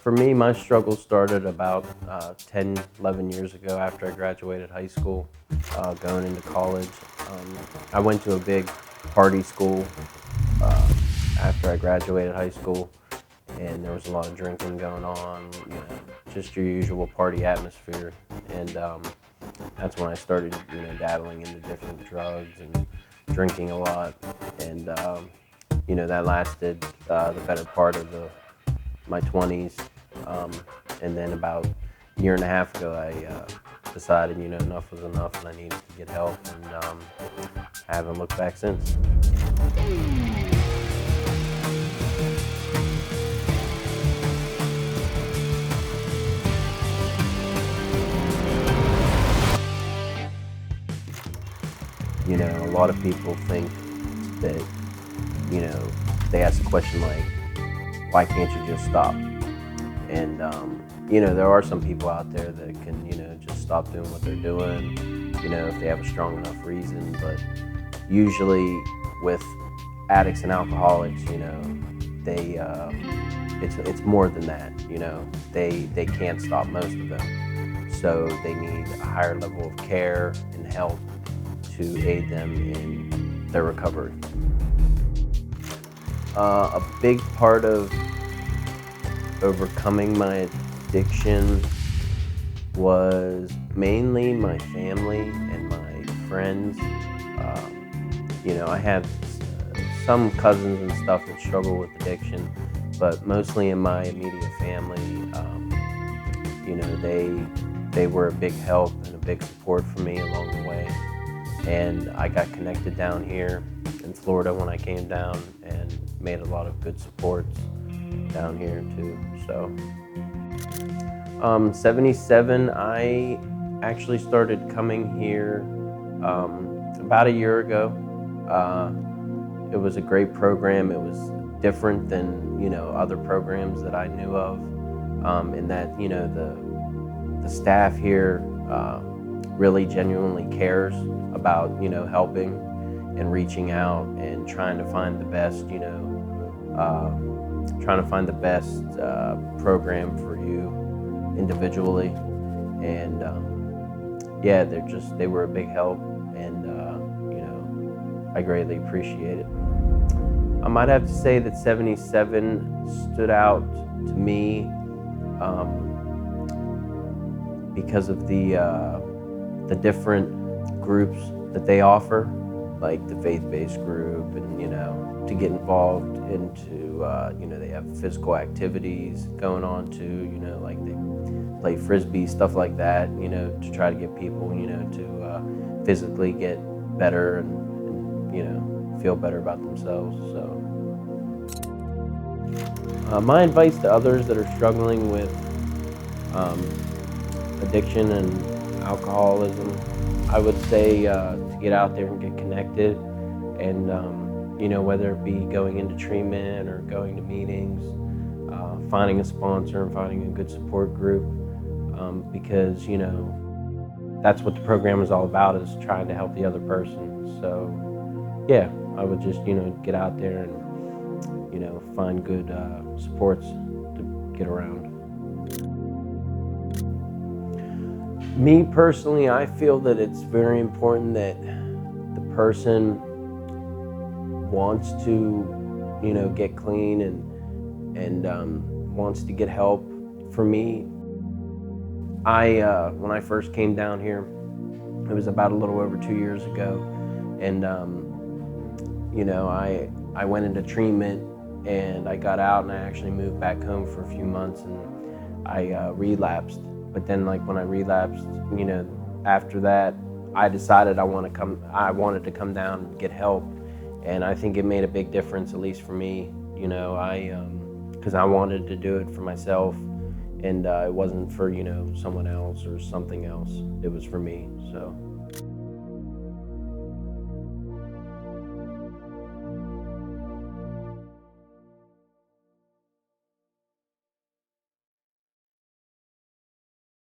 For me, my struggle started about 10, 11 years ago after I graduated high school, going into college. I went to a big party school uh, after I graduated high school, and there was a lot of drinking going on, just your usual party atmosphere. And that's when I started, dabbling into different drugs and drinking a lot. And, that lasted the better part of my 20s. Um, and then about a year and a half ago, I decided, enough was enough and I needed to get help. And I haven't looked back since. A lot of people think that, you know, they ask a question like, why can't you just stop? And, there are some people out there that can, just stop doing what they're doing, if they have a strong enough reason. But usually with addicts and alcoholics, they, it's more than that, they can't stop, most of them. So they need a higher level of care and help to aid them in their recovery. A big part of overcoming my addiction was mainly my family and my friends. I have some cousins and stuff that struggle with addiction, but mostly in my immediate family, they were a big help and a big support for me along the way. And I got connected down here in Florida when I came down and made a lot of good supports down here too. So 77, I actually started coming here about a year ago. It was a great program. It was different than other programs that I knew of, in that the staff here really genuinely cares about helping and reaching out and trying to find the best program for you individually. And they were a big help, and I greatly appreciate it. I might have to say that 77 stood out to me because of the different groups that they offer, like the faith-based group, and to get involved into they have physical activities going on too, like they play frisbee, stuff like that, to try to get people to physically get better and feel better about themselves. So my advice to others that are struggling with addiction and alcoholism, I would say to get out there and get connected, and whether it be going into treatment or going to meetings, finding a sponsor and finding a good support group, because that's what the program is all about, is trying to help the other person. So yeah, I would just get out there and find good supports to get around. Me personally, I feel that it's very important that the person wants to, get clean and wants to get help. For me, when I first came down here, it was about a little over 2 years ago, and I went into treatment and I got out and I actually moved back home for a few months, and I relapsed. But then, like, when I relapsed, after that, I decided I wanted to come down and get help. And I think it made a big difference, at least for me, because I wanted to do it for myself, and it wasn't for, someone else or something else. It was for me, so.